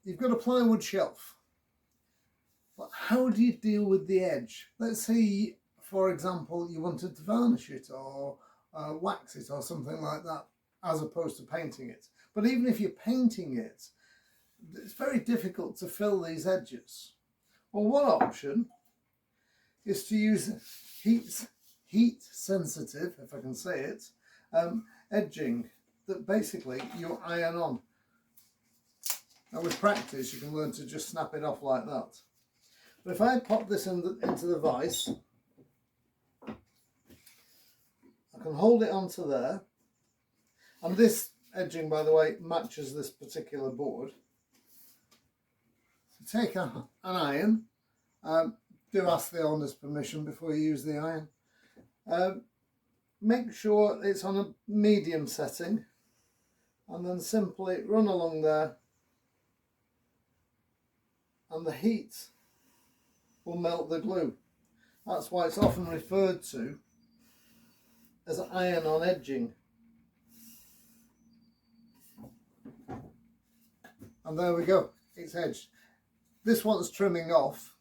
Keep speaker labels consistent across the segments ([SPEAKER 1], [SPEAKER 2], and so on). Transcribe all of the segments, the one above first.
[SPEAKER 1] you've got a plywood shelf, but how do you deal with the edge? Let's say, for example, you wanted to varnish it or wax it or something like that, as opposed to painting it. But even if you're painting it, it's very difficult to fill these edges. Well, one option is to use heat sensitive, if I can say it, edging that basically you iron on. Now with practice you can learn to just snap it off like that. But if I pop this into the vise, I can hold it onto there, and this edging, by the way, matches this particular board. So take an iron, do ask the owner's permission before you use the iron. Make sure it's on a medium setting, and then simply run along there, and the heat will melt the glue. That's why it's often referred to as iron on edging. And there we go, it's edged. This one's trimming off,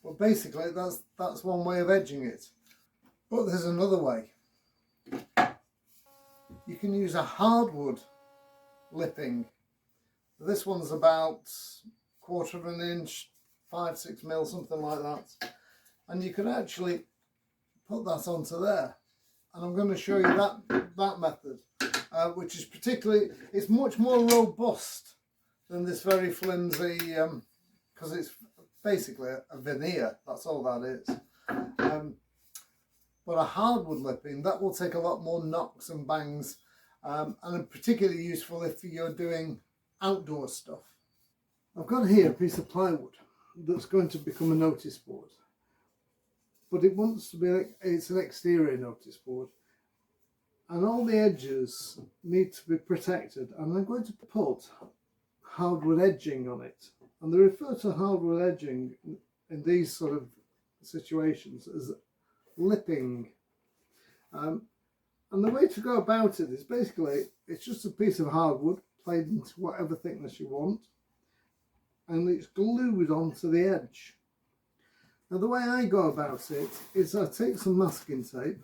[SPEAKER 1] but basically that's one way of edging it. But there's another way. You can use a hardwood lipping. This one's about 1/4 of an inch, 5-6 mil, something like that. And you can actually put that onto there. And I'm going to show you that method, which is particularly, it's much more robust than this very flimsy, because it's basically a veneer, that's all that is. But a hardwood lipping, that will take a lot more knocks and bangs, and particularly useful if you're doing outdoor stuff. I've got here a piece of plywood that's going to become a notice board, but it wants to be, it's an exterior notice board, and all the edges need to be protected, and I'm going to put hardwood edging on it. And they refer to hardwood edging in these sort of situations as lipping. And the way to go about it is basically, it's just a piece of hardwood played into whatever thickness you want, and it's glued onto the edge. Now the way I go about it is I take some masking tape,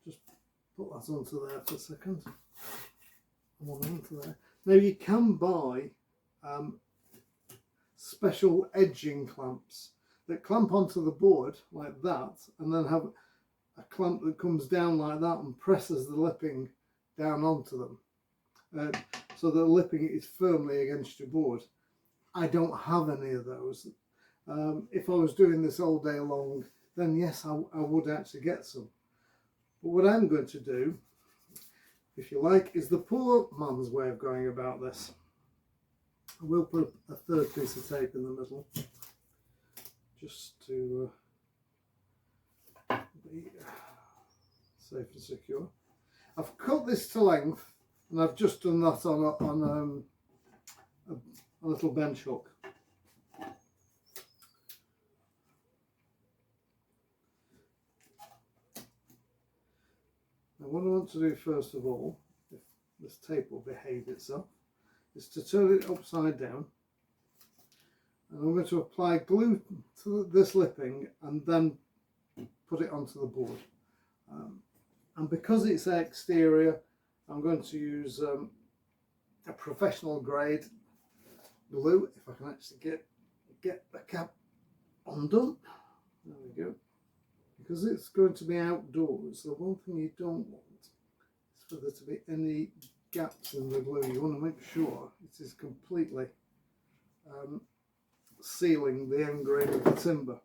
[SPEAKER 1] just put that onto there for a second, one onto there. Now you can buy special edging clamps that clamp onto the board like that, and then have a clamp that comes down like that and presses the lipping down onto them, so the lipping is firmly against your board. I don't have any of those. If I was doing this all day long, then yes, I would actually get some. But what I'm going to do, if you like, is the poor man's way of going about this. I will put a third piece of tape in the middle, just to be safe and secure. I've cut this to length, and I've just done that on a little bench hook. Now what I want to do first of all, if this tape will behave itself, is to turn it upside down, and I'm going to apply glue to this lipping and then put it onto the board. And because it's exterior, I'm going to use a professional grade glue, if I can actually get the cap undone. There we go. Because it's going to be outdoors, the one thing you don't want is for there to be any gaps in the glue. You want to make sure it is completely sealing the end grain of the timber.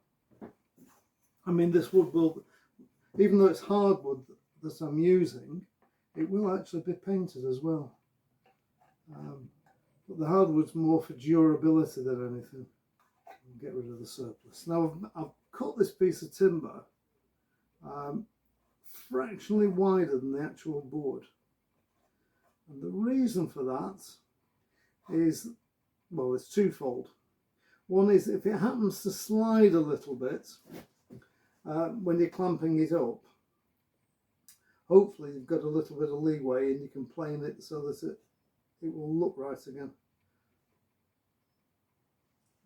[SPEAKER 1] I mean, this wood will, even though it's hardwood that I'm using, it will actually be painted as well. But the hardwood's more for durability than anything. I'll get rid of the surplus. Now I've cut this piece of timber fractionally wider than the actual board. And the reason for that is, well, it's twofold. One is if it happens to slide a little bit when you're clamping it up, hopefully you've got a little bit of leeway and you can plane it so that it will look right again.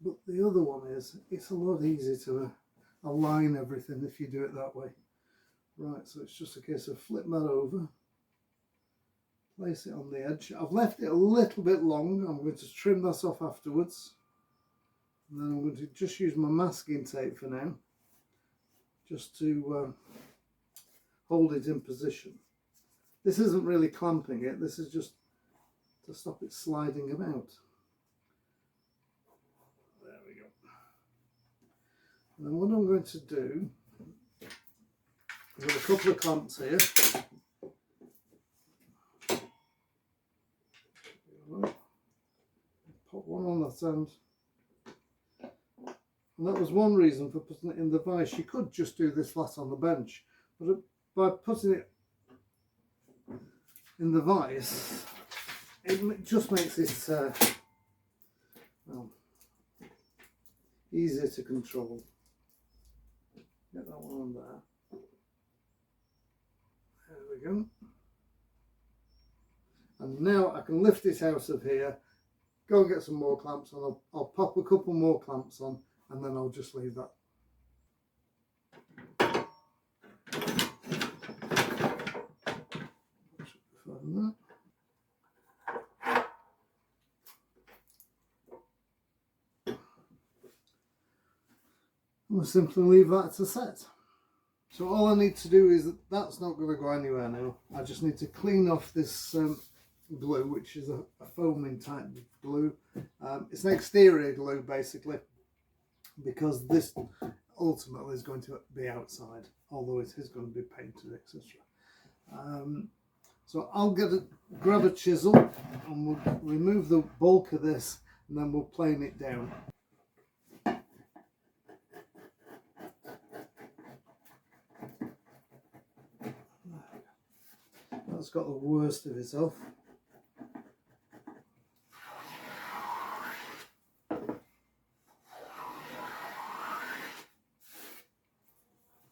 [SPEAKER 1] But the other one is, it's a lot easier to align everything if you do it that way. Right, so it's just a case of flip that over, place it on the edge. I've left it a little bit long. I'm going to trim that off afterwards. And then I'm going to just use my masking tape for now, just to hold it in position. This isn't really clamping it, this is just to stop it sliding about. There we go. And then what I'm going to do, I've got a couple of clamps here. Put one on that end. And that was one reason for putting it in the vise. You could just do this flat on the bench, but by putting it in the vise, it just makes it well, easier to control. Get that one on there. There we go. And now I can lift it out of here, go and get some more clamps on. I'll pop a couple more clamps on, and then I'll just leave that. We'll simply leave that to set. So all I need to do is, that's not going to go anywhere now. I just need to clean off this glue, which is a foaming type of glue. It's an exterior glue basically, because this ultimately is going to be outside, although it is going to be painted, etc. So I'll grab a chisel and we'll remove the bulk of this, and then we'll plane it down. That's got the worst of it off.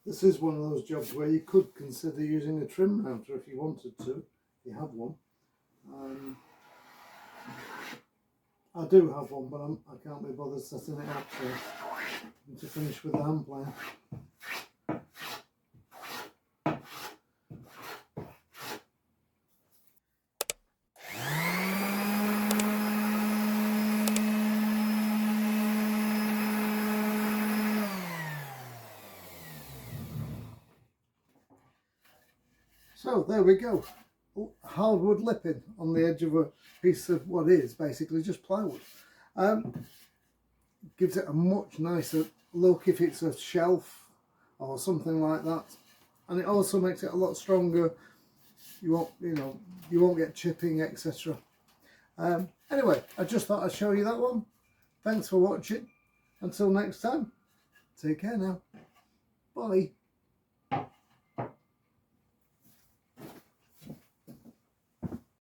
[SPEAKER 1] This is one of those jobs where you could consider using a trim router if you wanted to, if you have one. I do have one, but I can't be bothered setting it up, so I need to finish with the hand plane. So there we go, hardwood lipping on the edge of a piece of what is basically just plywood. Gives it a much nicer look if it's a shelf or something like that, and it also makes it a lot stronger. You won't get chipping, etc. Anyway, I just thought I'd show you that one. Thanks for watching. Until next time, take care now. Bye.